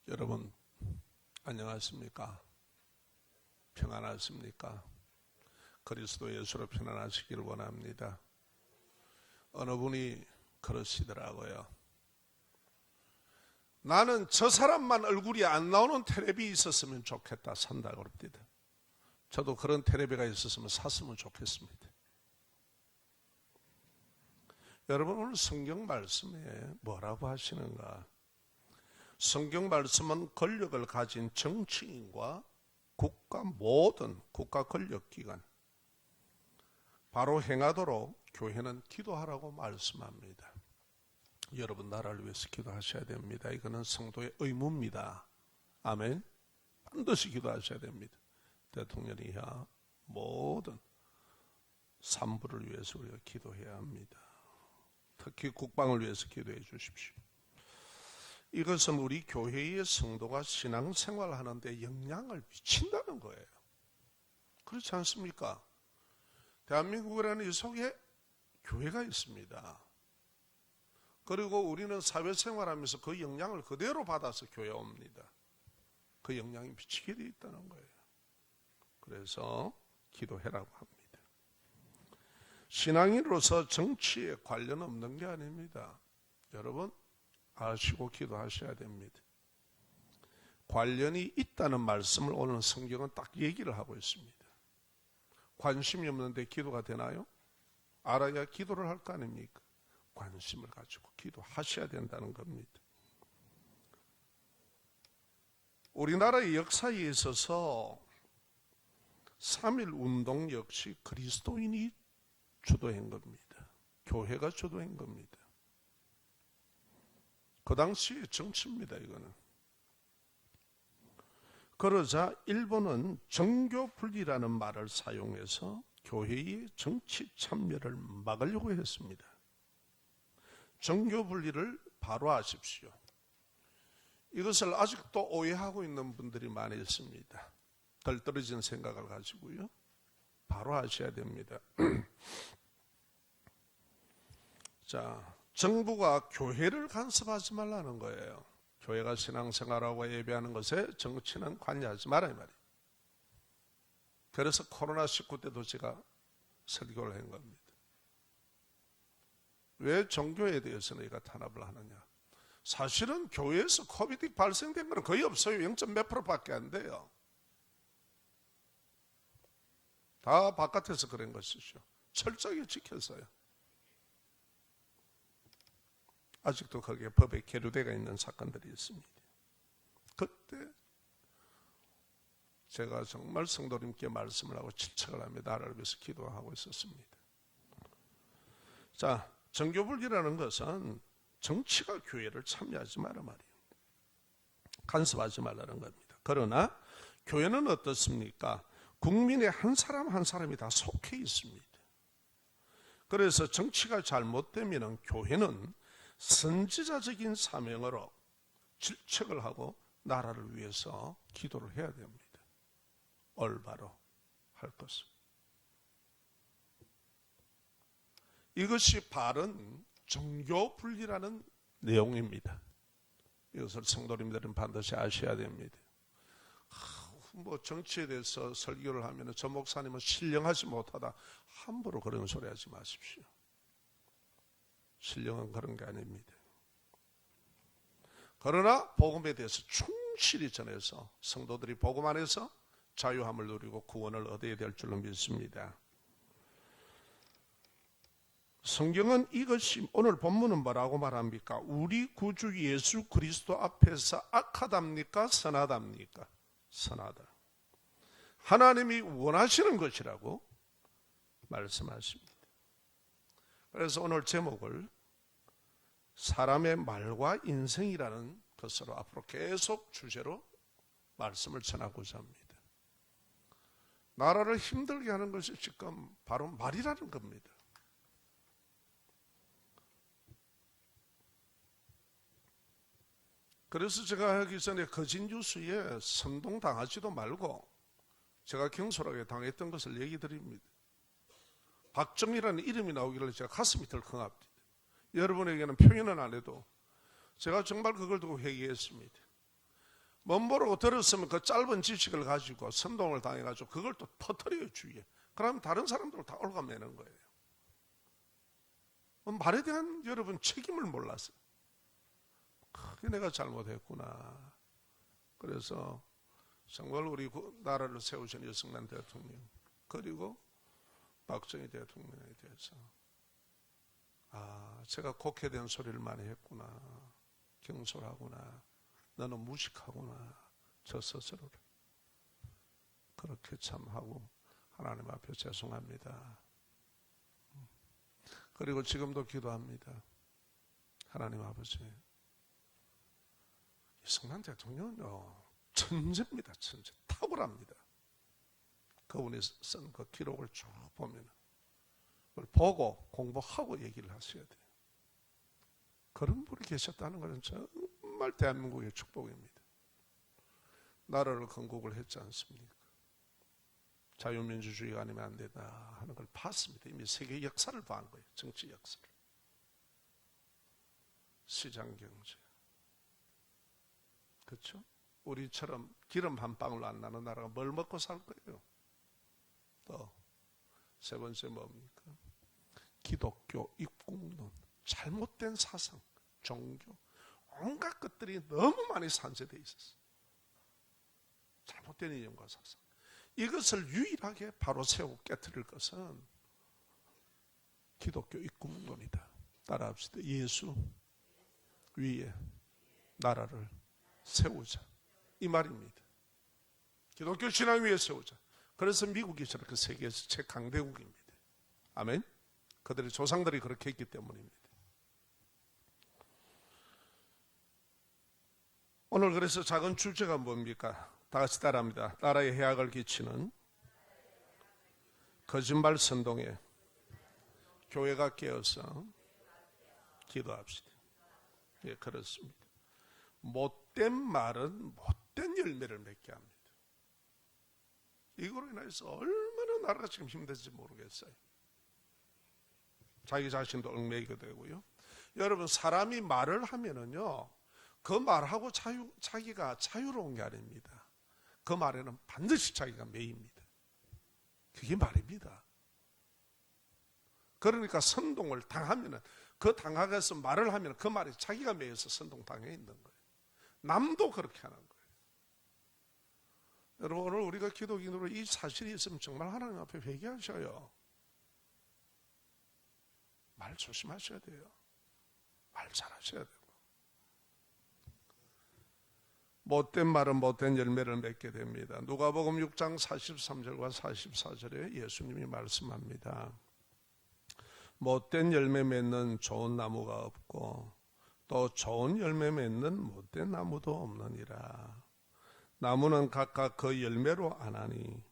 여러분 안녕하십니까? 평안하십니까? 그리스도 예수로 평안하시기를 원합니다. 어느 분이 그러시더라고요. 나는 저 사람만 얼굴이 안 나오는 텔레비 있었으면 좋겠다 산다고 그럽니다. 저도 그런 텔레비가 있었으면 샀으면 좋겠습니다. 여러분 오늘 성경 말씀에 뭐라고 하시는가? 성경 말씀은 권력을 가진 정치인과 모든 국가 권력기관 바로 행하도록 교회는 기도하라고 말씀합니다. 여러분 나라를 위해서 기도하셔야 됩니다. 이거는 성도의 의무입니다. 아멘. 반드시 기도하셔야 됩니다. 대통령 이하 모든 산부를 위해서 우리가 기도해야 합니다. 특히 국방을 위해서 기도해 주십시오. 이것은 우리 교회의 성도가 신앙생활하는 데 영향을 미친다는 거예요. 그렇지 않습니까? 대한민국이라는 이 속에 교회가 있습니다. 그리고 우리는 사회생활하면서 그 영향을 그대로 받아서 교회에 옵니다. 그 영향이 미치게 되어 있다는 거예요. 그래서 기도해라고 합니다. 신앙인으로서 정치에 관련 없는 게 아닙니다. 여러분 아시고 기도하셔야 됩니다. 관련이 있다는 말씀을 오늘 성경은 딱 얘기를 하고 있습니다. 관심이 없는데 기도가 되나요? 알아야 기도를 할 거 아닙니까? 관심을 가지고 기도하셔야 된다는 겁니다. 우리나라의 역사에 있어서 3.1 운동 역시 그리스도인이 주도한 겁니다. 교회가 주도한 겁니다. 그 당시의 정치입니다. 이거는. 그러자 일본은 정교분리라는 말을 사용해서 교회의 정치 참여를 막으려고 했습니다. 정교분리를 바로 아십시오. 이것을 아직도 오해하고 있는 분들이 많이 있습니다. 덜 떨어진 생각을 가지고요. 바로 아셔야 됩니다. 자, 정부가 교회를 간섭하지 말라는 거예요. 교회가 신앙생활하고 예배하는 것에 정치는 관여하지 말아야 말이에요. 그래서 코로나19 때도 제가 설교를 한 겁니다. 왜 종교에 대해서 너희가 탄압을 하느냐? 사실은 교회에서 코비드 발생된 건 거의 없어요. 0.몇 %밖에 안 돼요. 다 바깥에서 그런 것이죠. 철저하게 지켰어요. 아직도 거기에 법에 계류되어 있는 사건들이 있습니다. 그때 제가 정말 성도님께 말씀을 하고 질책을 하며 나라를 위해서 기도하고 있었습니다. 자, 정교분리라는 것은 정치가 교회를 참여하지 마라 말이에요. 간섭하지 말라는 겁니다. 그러나 교회는 어떻습니까? 국민의 한 사람 한 사람이 다 속해 있습니다. 그래서 정치가 잘못되면 교회는 선지자적인 사명으로 질책을 하고 나라를 위해서 기도를 해야 됩니다. 올바로 할 것을. 이것이 바른 정교분리라는 내용입니다. 이것을 성도님들은 반드시 아셔야 됩니다. 뭐 정치에 대해서 설교를 하면 저 목사님은 신령하지 못하다. 함부로 그런 소리 하지 마십시오. 신령은 그런 게 아닙니다. 그러나 복음에 대해서 충실히 전해서 성도들이 복음 안에서 자유함을 누리고 구원을 얻어야 될 줄로 믿습니다. 성경은 이것이 오늘 본문은 뭐라고 말합니까? 우리 구주 예수 그리스도 앞에서 악하답니까? 선하답니까? 선하다. 하나님이 원하시는 것이라고 말씀하십니다. 그래서 오늘 제목을 사람의 말과 인생이라는 것으로 앞으로 계속 주제로 말씀을 전하고자 합니다. 나라를 힘들게 하는 것이 지금 바로 말이라는 겁니다. 그래서 제가 하기 전에 거짓 뉴스에 선동당하지도 말고 제가 경솔하게 당했던 것을 얘기 드립니다. 박정희라는 이름이 나오길래 제가 가슴이 덜컹합니다. 여러분에게는 표현은 안 해도 제가 정말 그걸 두고 회개했습니다. 멋모르고 들었으면 그 짧은 지식을 가지고 선동을 당해가지고 그걸 또 퍼뜨려요, 주위에. 그럼 다른 사람들 다 올가매는 거예요. 말에 대한 여러분 책임을 몰랐어요. 그게 내가 잘못했구나. 그래서 정말 우리 나라를 세우신 이승만 대통령, 그리고 박정희 대통령에 대해서 제가 곡해된 소리를 많이 했구나, 경솔하구나, 너는 무식하구나, 저 스스로를 그렇게 참 하고 하나님 앞에 죄송합니다. 그리고 지금도 기도합니다. 하나님 아버지, 이승만 대통령은요 천재입니다. 천재, 탁월합니다. 그분이 쓴 그 기록을 쭉 보면 그걸 보고 공부하고 얘기를 하셔야 돼요. 그런 분이 계셨다는 것은 정말 대한민국의 축복입니다. 나라를 건국을 했지 않습니까? 자유민주주의가 아니면 안 된다 하는 걸 봤습니다. 이미 세계 역사를 본 거예요. 정치 역사를. 시장경제. 그렇죠? 우리처럼 기름 한 방울 안 나는 나라가 뭘 먹고 살 거예요? 또 세 번째 뭡니까? 기독교 입국론, 잘못된 사상, 종교, 온갖 것들이 너무 많이 산재되어 있었어요. 잘못된 이념과 사상. 이것을 유일하게 바로 세우고 깨트릴 것은 기독교 입국론이다. 따라합시다. 예수 위에 나라를 세우자, 이 말입니다. 기독교 신앙 위에 세우자. 그래서 미국이 저렇게 세계에서 최강대국입니다. 아멘. 그들의 조상들이 그렇게 했기 때문입니다. 오늘 그래서 작은 주제가 뭡니까? 다 같이 따라합니다. 나라에 해악을 끼치는 거짓말 선동에 교회가 깨어서 기도합시다. 예, 그렇습니다. 못된 말은 못된 열매를 맺게 합니다. 이거로 인해서 얼마나 나라가 지금 힘든지 모르겠어요. 자기 자신도 얽매이게 되고요. 여러분, 사람이 말을 하면은요, 그 말하고 자기가 자유로운 게 아닙니다. 그 말에는 반드시 자기가 매입니다. 그게 말입니다. 그러니까 선동을 당하면은, 그 당하게서 말을 하면 그 말이 자기가 매여서 선동당해 있는 거예요. 남도 그렇게 하는 거예요. 여러분, 오늘 우리가 기독인으로 이 사실이 있으면 정말 하나님 앞에 회개하셔요. 말 조심하셔야 돼요. 말 잘하셔야 돼요. 못된 말은 못된 열매를 맺게 됩니다. 누가복음 6장 43절과 44절에 예수님이 말씀합니다. 못된 열매 맺는 좋은 나무가 없고 또 좋은 열매 맺는 못된 나무도 없느니라. 나무는 각각 그 열매로 아나니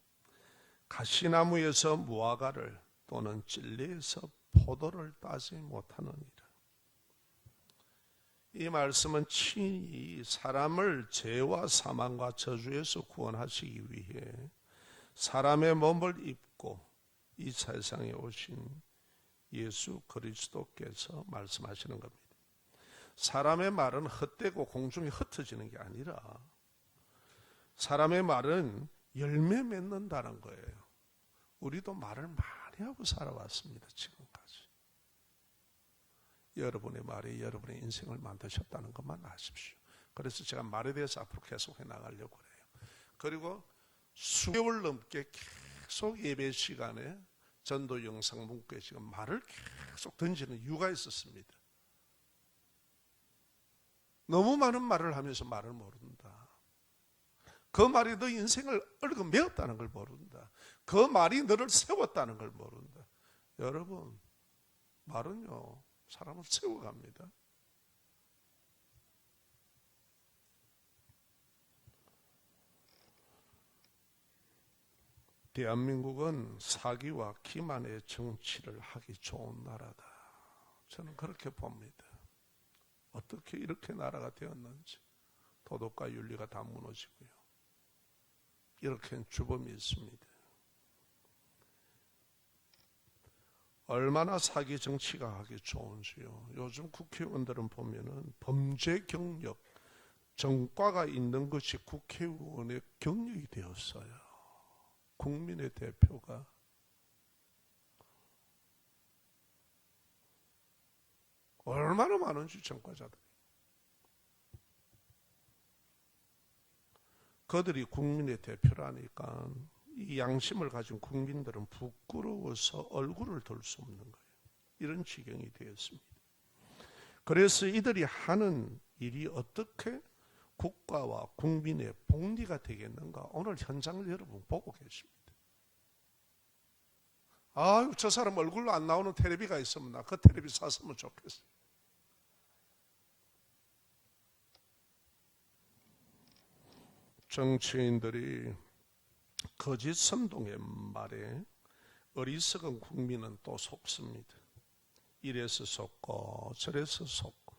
가시나무에서 무화과를 또는 찔레에서 포도를 따지 못하느니라. 이 말씀은 친히 사람을 죄와 사망과 저주에서 구원하시기 위해 사람의 몸을 입고 이 세상에 오신 예수 그리스도께서 말씀하시는 겁니다. 사람의 말은 헛되고 공중에 흩어지는 게 아니라 사람의 말은 열매 맺는다는 거예요. 우리도 말을 많이 하고 살아왔습니다. 지금까지. 여러분의 말이 여러분의 인생을 만드셨다는 것만 아십시오. 그래서 제가 말에 대해서 앞으로 계속 해나가려고 해요. 그리고 수개월 넘게 계속 예배 시간에 전도 영상 문구에 지금 말을 계속 던지는 이유가 있었습니다. 너무 많은 말을 하면서 말을 모른다. 그 말이 너 인생을 얽어매었다는 걸 모른다. 그 말이 너를 세웠다는 걸 모른다. 여러분, 말은요 사람을 세워갑니다. 대한민국은 사기와 기만의 정치를 하기 좋은 나라다. 저는 그렇게 봅니다. 어떻게 이렇게 나라가 되었는지. 도덕과 윤리가 다 무너지고요. 이렇게 주범이 있습니다. 얼마나 사기 정치가 하기 좋은지요. 요즘 국회의원들은 보면은 범죄 경력, 정과가 있는 것이 국회의원의 경력이 되었어요. 국민의 대표가. 얼마나 많은지 정과자들이. 그들이 국민의 대표라니까 이 양심을 가진 국민들은 부끄러워서 얼굴을 들 수 없는 거예요. 이런 지경이 되었습니다. 그래서 이들이 하는 일이 어떻게 국가와 국민의 복리가 되겠는가? 오늘 현장을 여러분 보고 계십니다. 아유, 저 사람 얼굴로 안 나오는 텔레비가 있으면 나 그 텔레비 샀으면 좋겠어요. 정치인들이 거짓 선동의 말에 어리석은 국민은 또 속습니다. 이래서 속고 저래서 속고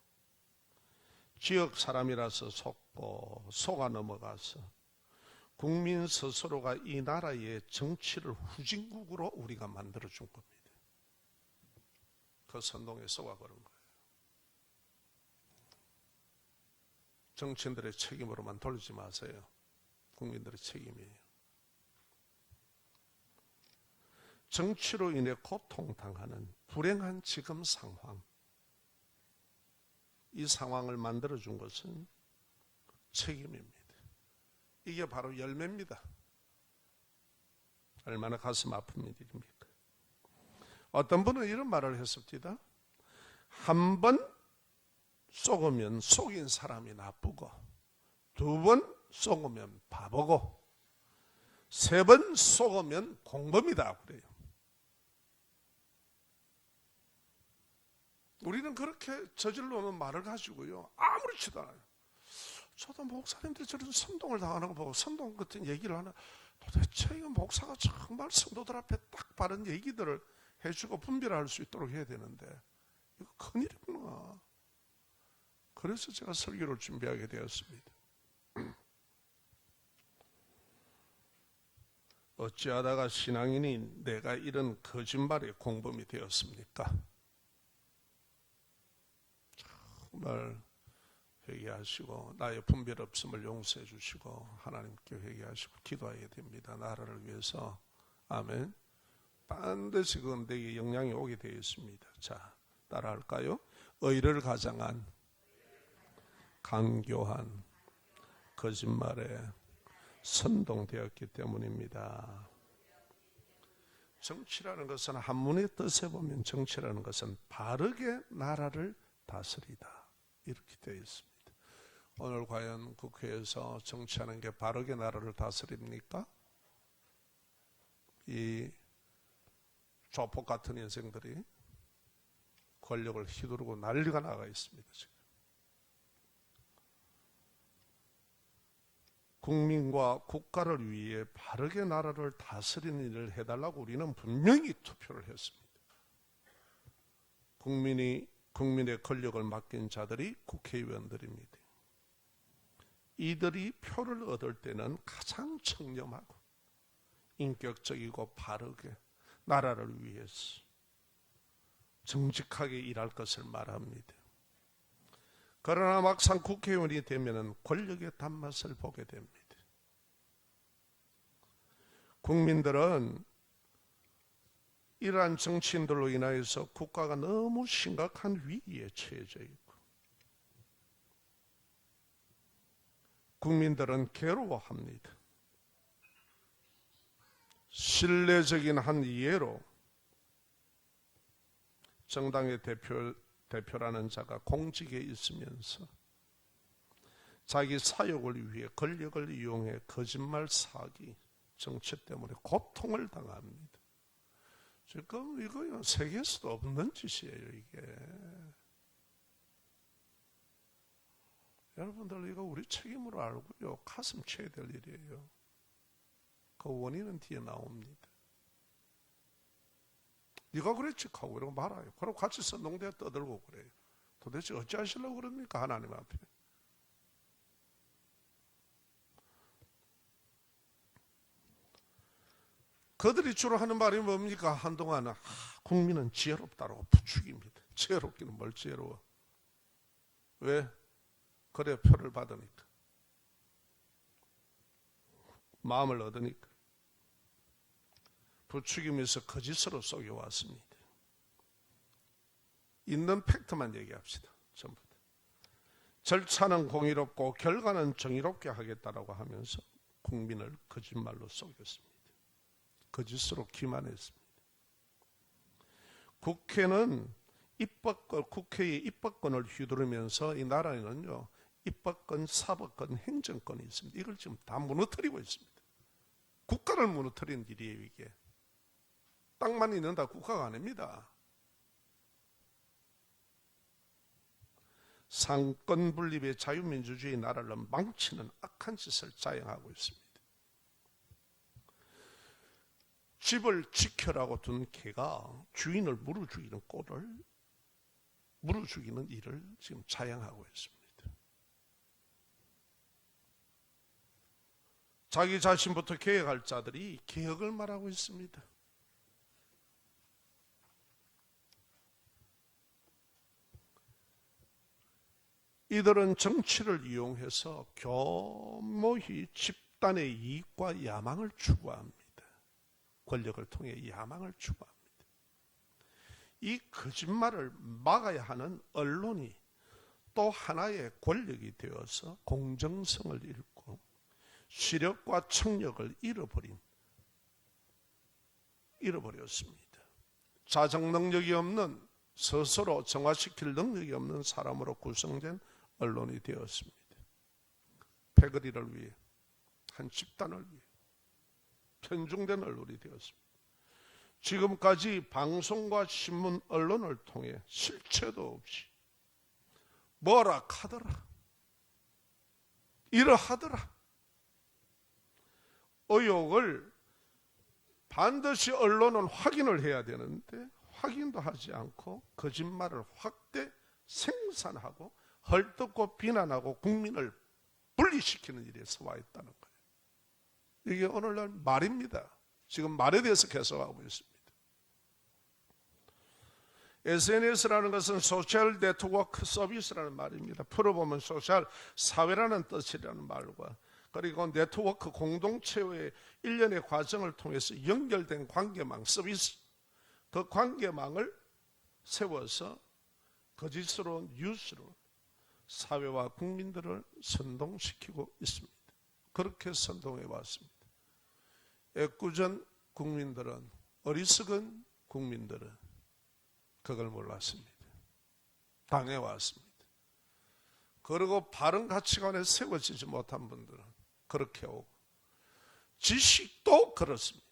지역 사람이라서 속고 속아 넘어가서 국민 스스로가 이 나라의 정치를 후진국으로 우리가 만들어준 겁니다. 그 선동에 속아 그런 거예요. 정치인들의 책임으로만 돌리지 마세요. 국민들의 책임이에요. 정치로 인해 고통당하는 불행한 지금 상황, 이 상황을 만들어준 것은 책임입니다. 이게 바로 열매입니다. 얼마나 가슴 아픈 일입니까? 어떤 분은 이런 말을 했습니다. 한 번 속으면 속인 사람이 나쁘고, 두 번 속으면 바보고, 세 번 속으면 공범이다 그래요. 우리는 그렇게 저질러 놓은 말을 가지고요 아무렇지도 않아요. 저도 목사님들이 저런 선동을 당하는 거 보고 선동 같은 얘기를 하나, 도대체 이거 목사가 정말 성도들 앞에 딱 바른 얘기들을 해주고 분별할 수 있도록 해야 되는데 이거 큰일이구나. 그래서 제가 설교를 준비하게 되었습니다. 어찌하다가 신앙인이 내가 이런 거짓말의 공범이 되었습니까? 정말 회개하시고 나의 분별 없음을 용서해 주시고 하나님께 회개하시고 기도해야 됩니다. 나라를 위해서. 아멘. 반드시 그건 내게 영향이 오게 되어 있습니다. 자, 따라할까요? 의를 가장한 강교한 거짓말에 선동되었기 때문입니다. 정치라는 것은 한문의 뜻에 보면 정치라는 것은 바르게 나라를 다스리다 이렇게 되어 있습니다. 오늘 과연 국회에서 정치하는 게 바르게 나라를 다스립니까? 이 조폭 같은 인생들이 권력을 휘두르고 난리가 나가 있습니다. 지금. 국민과 국가를 위해 바르게 나라를 다스리는 일을 해달라고 우리는 분명히 투표를 했습니다. 국민의 권력을 맡긴 자들이 국회의원들입니다. 이들이 표를 얻을 때는 가장 청렴하고 인격적이고 바르게 나라를 위해서 정직하게 일할 것을 말합니다. 그러나 막상 국회의원이 되면 권력의 단맛을 보게 됩니다. 국민들은 이러한 정치인들로 인하여서 국가가 너무 심각한 위기에 처해져 있고 국민들은 괴로워합니다. 신뢰적인 한 예로 정당의 대표라는 자가 공직에 있으면서 자기 사욕을 위해 권력을 이용해 거짓말 사기, 정치 때문에 고통을 당합니다. 지금 이거 세계에서도 없는 짓이에요, 이게. 여러분들 이거 우리 책임으로 알고요 가슴 쳐야 될 일이에요. 그 원인은 뒤에 나옵니다. 네가 그랬지 하고 이러고 말아요. 그리고 같이 선동대에 떠들고 그래요. 도대체 어찌하시려고 그럽니까? 하나님 앞에. 그들이 주로 하는 말이 뭡니까? 한동안은 국민은 지혜롭다라고 부추깁니다. 지혜롭기는 뭘 지혜로워. 왜? 그래 표를 받으니까. 마음을 얻으니까 부추기면서 거짓으로 속여왔습니다. 있는 팩트만 얘기합시다. 전부 다. 절차는 공의롭고 결과는 정의롭게 하겠다라고 하면서 국민을 거짓말로 속였습니다. 거짓으로 기만했습니다. 국회는 국회의 입법권을 휘두르면서 이 나라에는요, 입법권, 사법권, 행정권이 있습니다. 이걸 지금 다 무너뜨리고 있습니다. 국가를 무너뜨리는 일이에요, 이게. 땅만 있는다 국가가 아닙니다. 상권 분립의 자유민주주의 나라를 망치는 악한 짓을 자행하고 있습니다. 집을 지켜라고 둔 개가 주인을 물어 죽이는 꼴을, 물어 죽이는 일을 지금 자행하고 있습니다. 자기 자신부터 개혁할 자들이 개혁을 말하고 있습니다. 이들은 정치를 이용해서 교모히 집단의 이익과 야망을 추구합니다. 권력을 통해 야망을 추구합니다. 이 거짓말을 막아야 하는 언론이 또 하나의 권력이 되어서 공정성을 잃고 시력과 청력을 잃어버렸습니다. 자정 능력이 없는, 스스로 정화시킬 능력이 없는 사람으로 구성된 언론이 되었습니다. 패거리를 위해, 한 집단을 위해 편중된 언론이 되었습니다. 지금까지 방송과 신문, 언론을 통해 실체도 없이 뭐라 하더라, 이러하더라 의혹을 반드시 언론은 확인을 해야 되는데 확인도 하지 않고 거짓말을 확대 생산하고 헐뜯고 비난하고 국민을 분리시키는 일에 서와 있다는 거예요. 이게 오늘날 말입니다. 지금 말에 대해서 계속하고 있습니다. SNS라는 것은 소셜 네트워크 서비스라는 말입니다. 풀어보면 소셜, 사회라는 뜻이라는 말과, 그리고 네트워크, 공동체의 일련의 과정을 통해서 연결된 관계망 서비스, 그 관계망을 세워서 거짓으로 뉴스로 사회와 국민들을 선동시키고 있습니다. 그렇게 선동해 왔습니다. 애꿎은 국민들은, 어리석은 국민들은 그걸 몰랐습니다. 당해왔습니다. 그리고 바른 가치관에 세워지지 못한 분들은 그렇게 오고, 지식도 그렇습니다.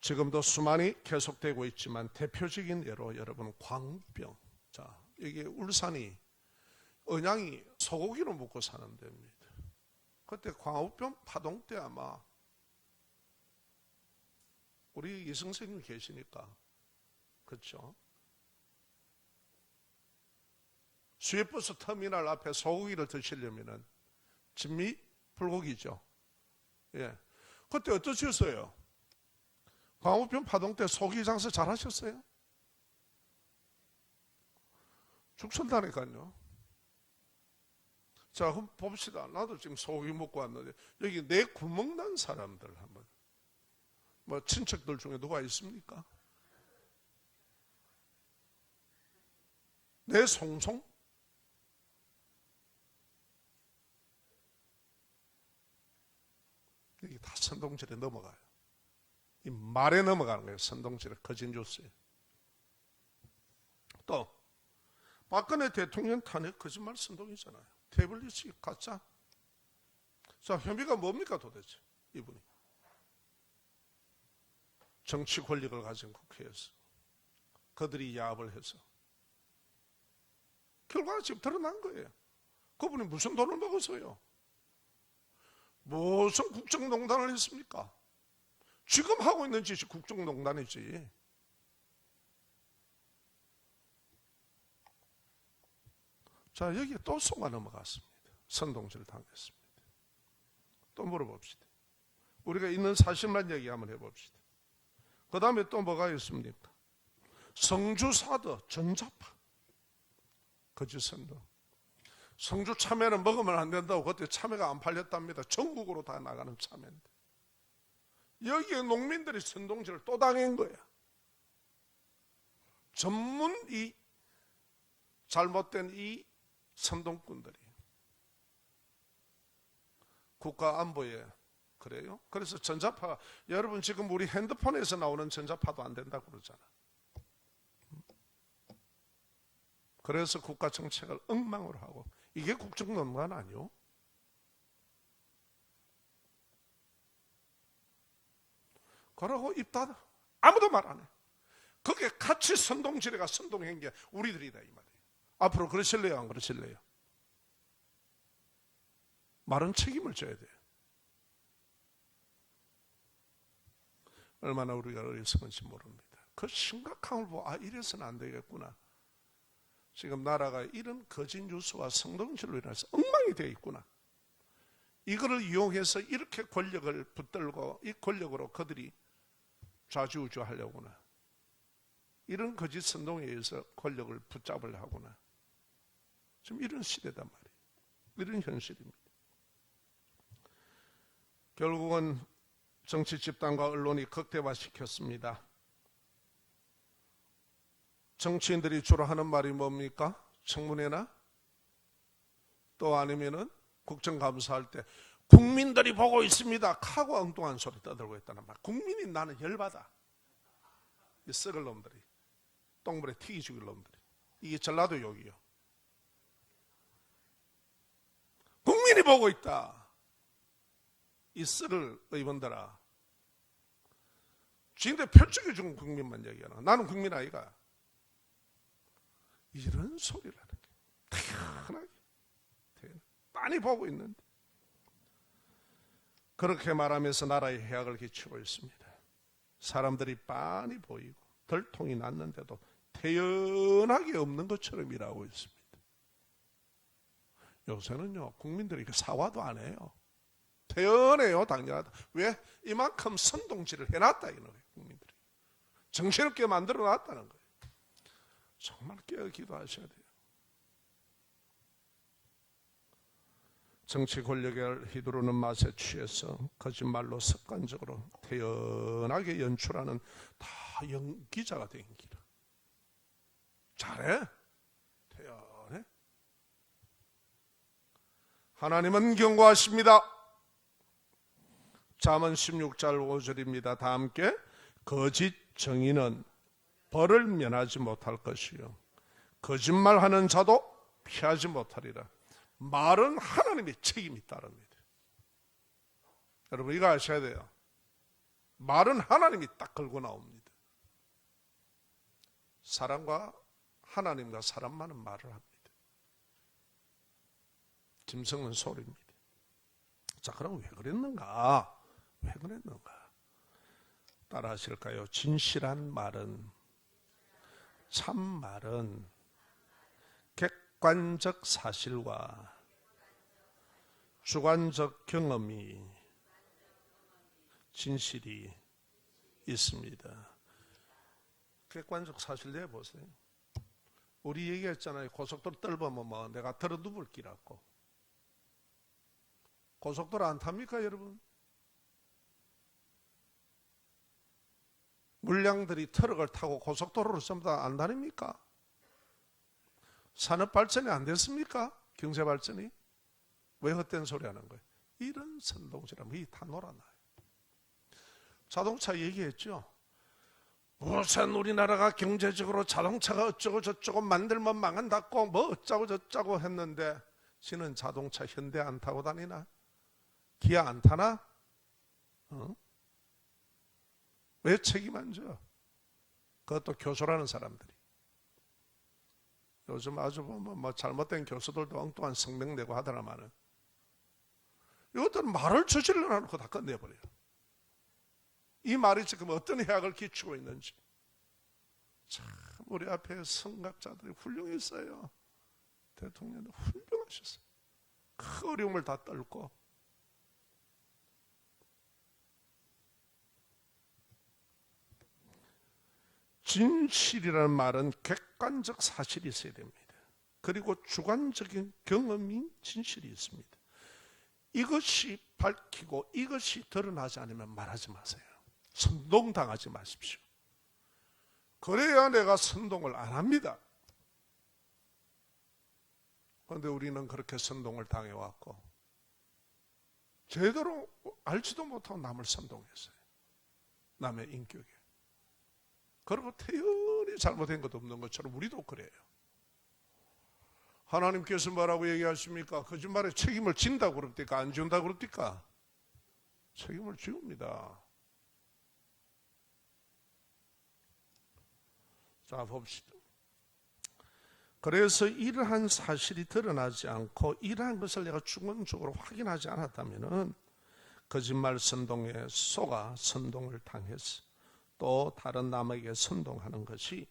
지금도 수많이 계속되고 있지만 대표적인 예로 여러분 광우병. 자, 이게 울산이 언양이 소고기로 먹고 사는 데입니다. 그때 광우병 파동 때 아마 우리 이 선생님 계시니까, 그렇죠? 수입버스 터미널 앞에 소고기를 드시려면은 진미 불고기죠. 예. 그때 어떠셨어요? 광우병 파동 때 소고기 장사 잘 하셨어요? 죽선다니까요. 자, 그럼 봅시다. 나도 지금 소고기 먹고 왔는데 여기 내 구멍난 사람들 한번, 뭐 친척들 중에 누가 있습니까? 내 송송? 이게 다 선동질에 넘어가요. 이 말에 넘어가는 거예요. 선동질에 거진 줬어요. 또 박근혜 대통령 탄핵 거짓말 선동이잖아요. 태블릿이 가짜. 자, 혐의가 뭡니까 도대체 이분이? 정치 권력을 가진 국회에서 그들이 야합을 해서 결과가 지금 드러난 거예요. 그분이 무슨 돈을 먹었어요? 무슨 국정농단을 했습니까? 지금 하고 있는 짓이 국정농단이지. 자, 여기에 또 속아 넘어갔습니다. 선동질 당했습니다. 또 물어봅시다. 우리가 있는 사실만 얘기 한번 해봅시다. 그 다음에 또 뭐가 있습니까? 성주사드 전자파 거짓 선동. 성주 참외는 먹으면 안 된다고 그때 참외가 안 팔렸답니다. 전국으로 다 나가는 참외인데 여기에 농민들이 선동질을 또 당한 거야. 전문 이 잘못된 이 선동꾼들이 국가 안보에 그래요? 그래서 전자파, 여러분 지금 우리 핸드폰에서 나오는 전자파도 안 된다고 그러잖아. 그래서 국가 정책을 엉망으로 하고, 이게 국정농단 아니요? 그러고 입 닫아. 아무도 말 안 해. 그게 같이 선동지뢰가 선동한 게 우리들이다 이 말이에요. 앞으로 그러실래요? 안 그러실래요? 말은 책임을 져야 돼요. 얼마나 우리가 어리석은지 모릅니다. 그 심각한 걸 보고 이래서는 안 되겠구나. 지금 나라가 이런 거짓 뉴스와 선동질로 인해서 엉망이 되어 있구나. 이거를 이용해서 이렇게 권력을 붙들고 이 권력으로 그들이 좌지우지하려구나. 이런 거짓 선동에 의해서 권력을 붙잡으려 하구나. 지금 이런 시대단 말이에요. 이런 현실입니다. 결국은 정치 집단과 언론이 극대화시켰습니다. 정치인들이 주로 하는 말이 뭡니까? 청문회나 또 아니면은 국정감사할 때 국민들이 보고 있습니다 하고 엉뚱한 소리 떠들고 있다는 말. 국민이 나는 열받아. 이 썩을 놈들이, 똥물에 튀기 죽일 놈들이. 이게 전라도 욕이요. 국민이 보고 있다. 이 썩을 의원들아. 지인들 표적이 준 국민만 얘기하나. 나는 국민 아이가. 이런 소리를 하는 게 태연하게 빤히 보고 있는데 그렇게 말하면서 나라의 해악을 끼치고 있습니다. 사람들이 빤히 보이고 들통이 났는데도 태연하게 없는 것처럼 일하고 있습니다. 요새는요 국민들이 사과도 안 해요. 태연해요. 당연하다. 왜? 이만큼 선동질을 해놨다 이거예요. 국민들이 정신없게 만들어놨다는 거예요. 정말 깨어 기도하셔야 돼요. 정치 권력을 휘두르는 맛에 취해서 거짓말로 습관적으로 태연하게 연출하는 다 연기자가 된 기라. 잘해. 태연해. 하나님은 경고하십니다. 잠언 16절 5절입니다. 다 함께. 거짓 정의는 벌을 면하지 못할 것이요 거짓말하는 자도 피하지 못하리라. 말은 하나님의 책임이 따릅니다. 여러분 이거 아셔야 돼요. 말은 하나님이 딱 걸고 나옵니다. 사람과 하나님과 사람만은 말을 합니다. 짐승은 소리입니다. 자, 그럼 왜 그랬는가? 왜 그랬는가? 따라 하실까요? 진실한 말은, 참말은 객관적 사실과 주관적 경험이 진실이 있습니다. 객관적 사실 내보세요. 우리 얘기했잖아요. 고속도로 뜰보면 뭐 내가 들어 누울 끼라고. 고속도로 안 탑니까 여러분? 물량들이 트럭을 타고 고속도로를 전부 다 안 다닙니까? 산업 발전이 안 됐습니까? 경제 발전이? 왜 헛된 소리 하는 거예요? 이런 선동질하면 이 다 놀아나요. 자동차 얘기했죠. 무슨 우리나라가 경제적으로 자동차가 어쩌고 저쩌고 만들면 망한다고 뭐 어쩌고 저쩌고 했는데 지는 자동차 현대 안 타고 다니나? 기아 안 타나? 왜 책임 안 져? 그것도 교수라는 사람들이. 요즘 아주 보면 뭐 잘못된 교수들도 엉뚱한 성명 내고 하더라마는 이것들은 말을 저질러 놓고 다 끝내버려요. 이 말이 지금 어떤 해악을 끼치고 있는지. 참 우리 앞에 성각자들이 훌륭했어요. 대통령도 훌륭하셨어요. 큰 어려움을 다 떨고 진실이라는 말은 객관적 사실이 있어야 됩니다. 그리고 주관적인 경험인 진실이 있습니다. 이것이 밝히고 이것이 드러나지 않으면 말하지 마세요. 선동당하지 마십시오. 그래야 내가 선동을 안 합니다. 그런데 우리는 그렇게 선동을 당해왔고 제대로 알지도 못하고 남을 선동했어요. 남의 인격에. 그리고 태연히 잘못된 것도 없는 것처럼 우리도 그래요. 하나님께서 뭐라고 얘기하십니까? 거짓말에 책임을 진다고 그럽니까? 안 지운다고 그럽니까? 책임을 지웁니다. 자, 봅시다. 그래서 이러한 사실이 드러나지 않고 이러한 것을 내가 주관적으로 확인하지 않았다면 거짓말 선동에 속아 선동을 당해서 또 다른 남에게 선동하는 것이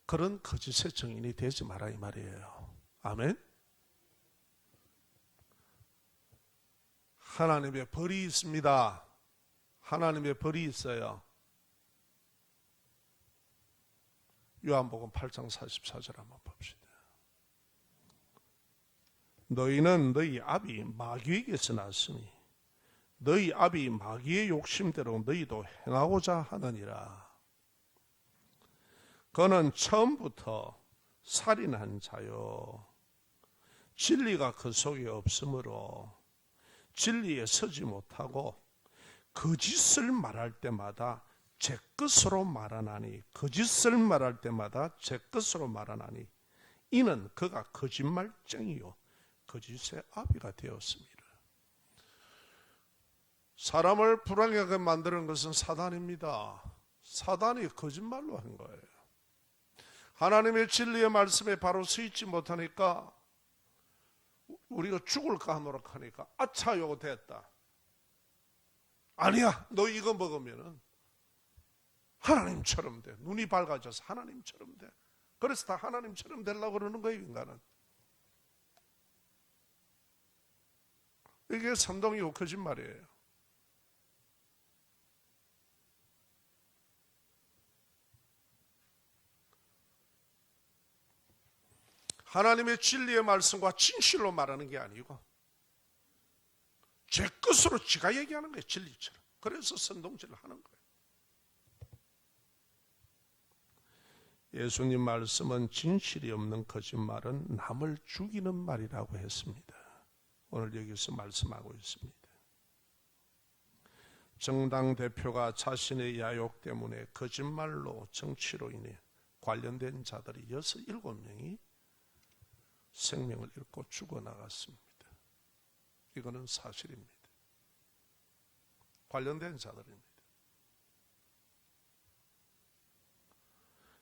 그런 거짓의 증인이 되지 마라 이 말이에요. 아멘. 하나님의 벌이 있습니다. 하나님의 벌이 있어요. 요한복음 8장 44절 한번 봅시다. 너희는 너희 아비 마귀에게서 났으니 너희 아비 마귀의 욕심대로 너희도 행하고자 하느니라. 그는 처음부터 살인한 자요 진리가 그 속에 없으므로 진리에 서지 못하고 거짓을 말할 때마다 제 것으로 말하나니 거짓을 말할 때마다 제 것으로 말하나니 이는 그가 거짓말쟁이요 거짓의 아비가 되었습니다. 사람을 불안하게 만드는 것은 사단입니다. 사단이 거짓말로 한 거예요. 하나님의 진리의 말씀에 바로 서 있지 못하니까 우리가 죽을까 하노록 하니까 아차 요거 됐다. 아니야 너 이거 먹으면은 하나님처럼 돼. 눈이 밝아져서 하나님처럼 돼. 그래서 다 하나님처럼 되려고 그러는 거예요. 인간은. 이게 선동이고 거짓말이에요. 하나님의 진리의 말씀과 진실로 말하는 게 아니고 제 것으로 지가 얘기하는 거예요. 진리처럼. 그래서 선동질을 하는 거예요. 예수님 말씀은 진실이 없는 거짓말은 남을 죽이는 말이라고 했습니다. 오늘 여기서 말씀하고 있습니다. 정당 대표가 자신의 야욕 때문에 거짓말로 정치로 인해 관련된 자들이 6, 7명이 생명을 잃고 죽어나갔습니다. 이거는 사실입니다. 관련된 자들입니다.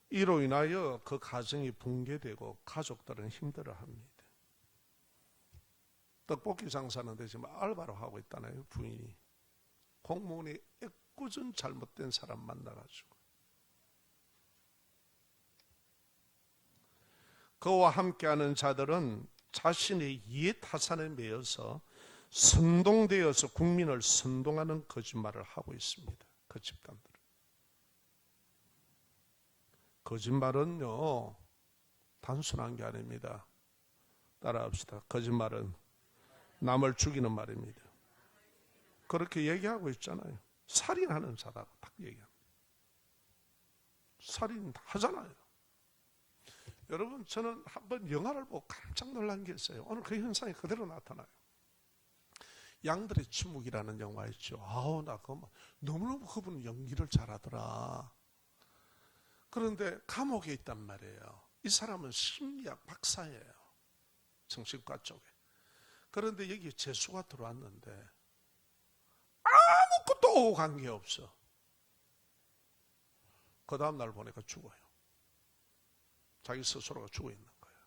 이로 인하여 그 가정이 붕괴되고 가족들은 힘들어합니다. 떡볶이 장사하는데 지금 알바로 하고 있다나요, 부인이. 공무원이 애꿎은 잘못된 사람 만나가지고 그와 함께하는 자들은 자신의 이해 타산에 매여서 선동되어서 국민을 선동하는 거짓말을 하고 있습니다. 그 집단들은. 거짓말은요 단순한 게 아닙니다. 따라합시다. 거짓말은 남을 죽이는 말입니다. 그렇게 얘기하고 있잖아요. 살인하는 자라고 딱 얘기합니다. 살인하잖아요. 여러분 저는 한번 영화를 보고 깜짝 놀란 게 있어요. 오늘 그 현상이 그대로 나타나요. 양들의 침묵이라는 영화 있죠. 아우 나 그거 너무너무 그분 연기를 잘하더라. 그런데 감옥에 있단 말이에요. 이 사람은 심리학 박사예요. 정신과 쪽에. 그런데 여기 재수가 들어왔는데 아무것도 관계없어. 그 다음날 보니까 죽어요. 자기 스스로가 죽어 있는 거예요.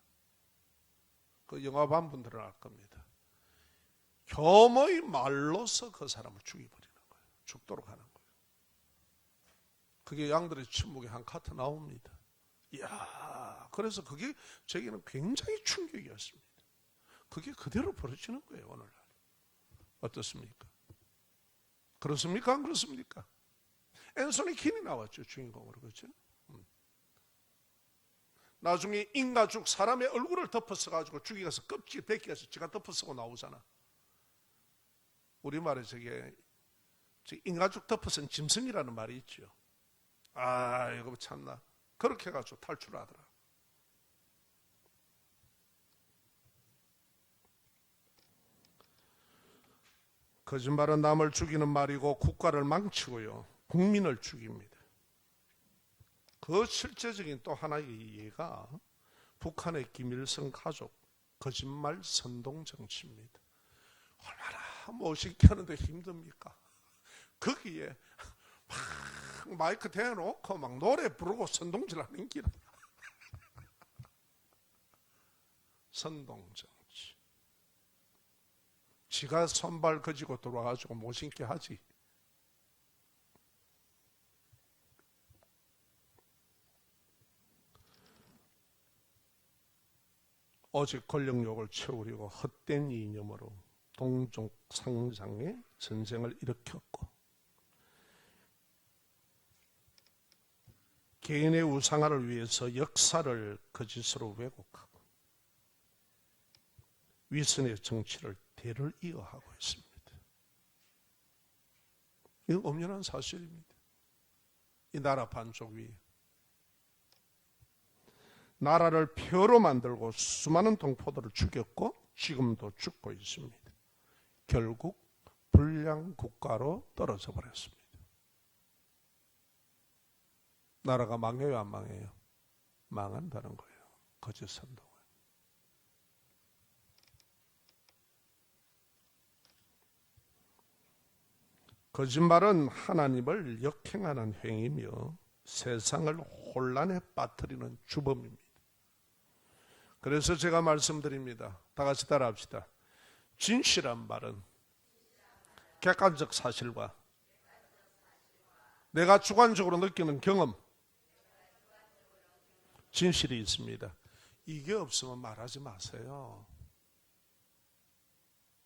그 영화 반 분들은 알 겁니다. 겸의 말로서 그 사람을 죽여버리는 거예요. 죽도록 하는 거예요. 그게 양들의 침묵의 한 카트 나옵니다. 이야, 그래서 그게 제게는 굉장히 충격이었습니다. 그게 그대로 벌어지는 거예요, 오늘날. 어떻습니까? 그렇습니까? 안 그렇습니까? 앤소니 킨이 나왔죠, 주인공으로. 그렇죠? 나중에 인가죽 사람의 얼굴을 덮어서 가지고 죽이 가서 껍질 벗겨서 지가 덮어쓰고 나오잖아. 우리말에 저게 인가죽 덮어쓴 짐승이라는 말이 있죠. 아, 이거 참나. 그렇게 해가지고 탈출하더라. 거짓말은 남을 죽이는 말이고 국가를 망치고요, 국민을 죽입니다. 그 실제적인 또 하나의 예가 북한의 김일성 가족 거짓말 선동 정치입니다. 얼마나 멋있게 하는데 힘듭니까? 거기에 막 마이크 대놓고 막 노래 부르고 선동질 하는 기라. 선동정치. 지가 손발 거지고 들어와가지고 멋있게 하지. 오직 권력욕을 채우려고 헛된 이념으로 동족 상장의 전쟁을 일으켰고, 개인의 우상화를 위해서 역사를 거짓으로 왜곡하고 위선의 정치를 대를 이어하고 있습니다. 이건 엄연한 사실입니다. 이 나라 반쪽 위에 나라를 표로 만들고 수많은 동포들을 죽였고 지금도 죽고 있습니다. 결국 불량 국가로 떨어져 버렸습니다. 나라가 망해요, 안 망해요? 망한다는 거예요. 거짓 선동을. 거짓말은 하나님을 역행하는 행위며 세상을 혼란에 빠뜨리는 주범입니다. 그래서 제가 말씀드립니다. 다 같이 따라합시다. 진실한 말은 객관적 사실과 내가 주관적으로 느끼는 경험, 진실이 있습니다. 이게 없으면 말하지 마세요.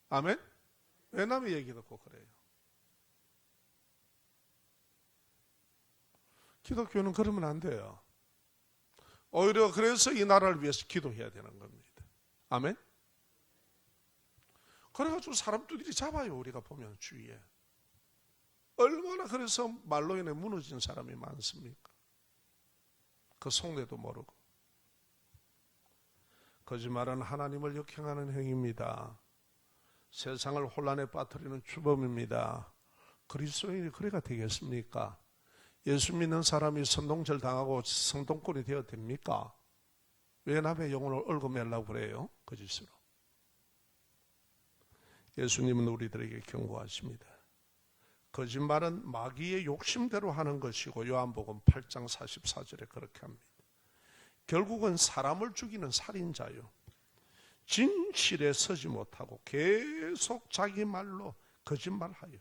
아멘? 왜 남의 얘기 듣고 그래요? 기독교는 그러면 안 돼요. 오히려 그래서 이 나라를 위해서 기도해야 되는 겁니다. 아멘? 그래가지고 사람들끼리 잡아요. 우리가 보면 주위에. 얼마나 그래서 말로 인해 무너진 사람이 많습니까? 그 속내도 모르고. 거짓말은 하나님을 역행하는 행위입니다. 세상을 혼란에 빠뜨리는 주범입니다. 그리스도인이 그래가 되겠습니까? 예수 믿는 사람이 선동절 당하고 성동꾼이 되어도 됩니까? 왜 남의 영혼을 얽어매려고 그래요? 거짓으로. 예수님은 우리들에게 경고하십니다. 거짓말은 마귀의 욕심대로 하는 것이고 요한복음 8장 44절에 그렇게 합니다. 결국은 사람을 죽이는 살인자요, 진실에 서지 못하고 계속 자기 말로 거짓말하여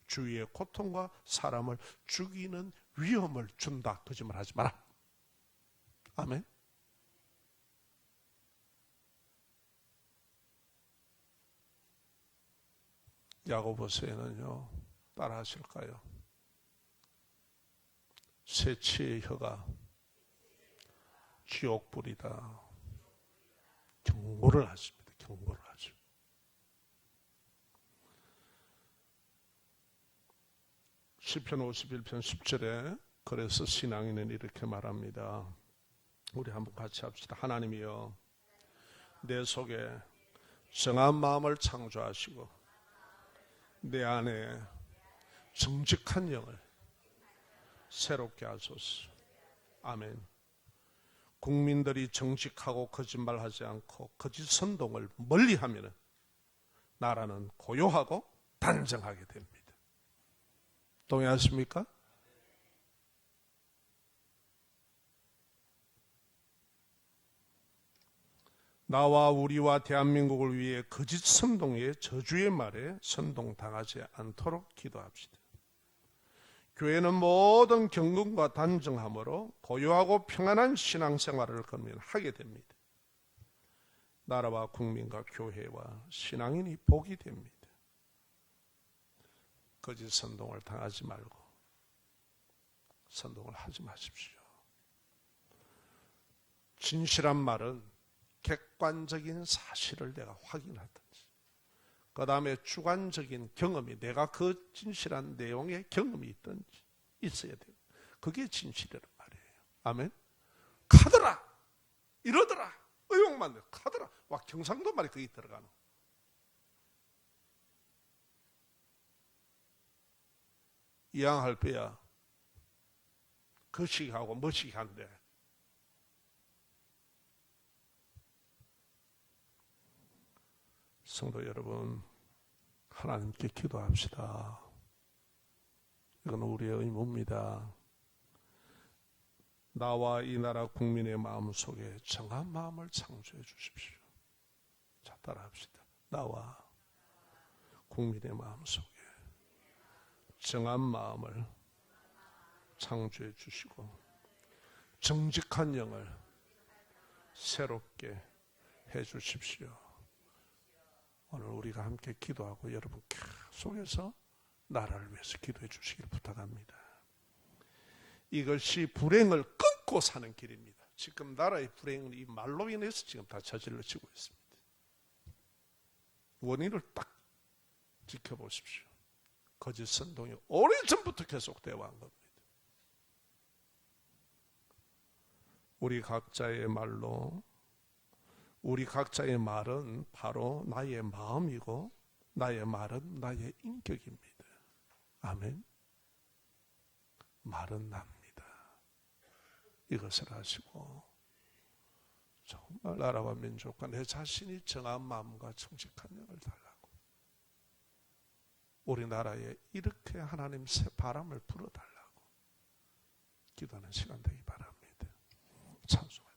주위의 고통과 사람을 죽이는 위험을 준다. 거짓말하지 마라. 아멘. 야고보서에는요, 따라 하실까요? 새치의 혀가 지옥불이다. 경고를 하십니다. 경고를 하죠. 시편 51편 10절에 그래서 신앙인은 이렇게 말합니다. 우리 한번 같이 합시다. 하나님이여, 내 속에 정한 마음을 창조하시고 내 안에 정직한 영을 새롭게 하소서. 아멘. 국민들이 정직하고 거짓말하지 않고 거짓 선동을 멀리하면 나라는 고요하고 단정하게 됩니다. 동의하십니까? 나와 우리와 대한민국을 위해 거짓 선동의 저주의 말에 선동당하지 않도록 기도합시다. 교회는 모든 경건과 단정함으로 고요하고 평안한 신앙생활을 하게 됩니다. 나라와 국민과 교회와 신앙인이 복이 됩니다. 거짓 선동을 당하지 말고 선동을 하지 마십시오. 진실한 말은 객관적인 사실을 내가 확인하든지, 그 다음에 주관적인 경험이, 내가 그 진실한 내용의 경험이 있든지 있어야 돼요. 그게 진실이란 말이에요. 아멘. 카더라, 이러더라, 의혹만 내, 카더라. 와, 경상도 말이 거기 들어가는. 이양할 빼야 거시기하고 머시기한데, 성도 여러분, 하나님께 기도합시다. 이건 우리의 의무입니다. 나와 이 나라 국민의 마음 속에 정한 마음을 창조해 주십시오. 자, 따라합시다. 나와 국민의 마음 속에 정한 마음을 창조해 주시고 정직한 영을 새롭게 해 주십시오. 오늘 우리가 함께 기도하고 여러분 계속해서 나라를 위해서 기도해 주시기를 부탁합니다. 이것이 불행을 끊고 사는 길입니다. 지금 나라의 불행은 이 말로 인해서 지금 다 저질러지고 있습니다. 원인을 딱 지켜보십시오. 거짓 선동이 오래전부터 계속되어 온 겁니다. 우리 각자의 말로, 우리 각자의 말은 바로 나의 마음이고 나의 말은 나의 인격입니다. 아멘. 말은 납니다. 이것을 아시고 정말 나라와 민족과 내 자신이 정한 마음과 정직한 영을 달라고, 우리나라에 이렇게 하나님 새 바람을 불어달라고 기도하는 시간 되기 바랍니다. 찬송.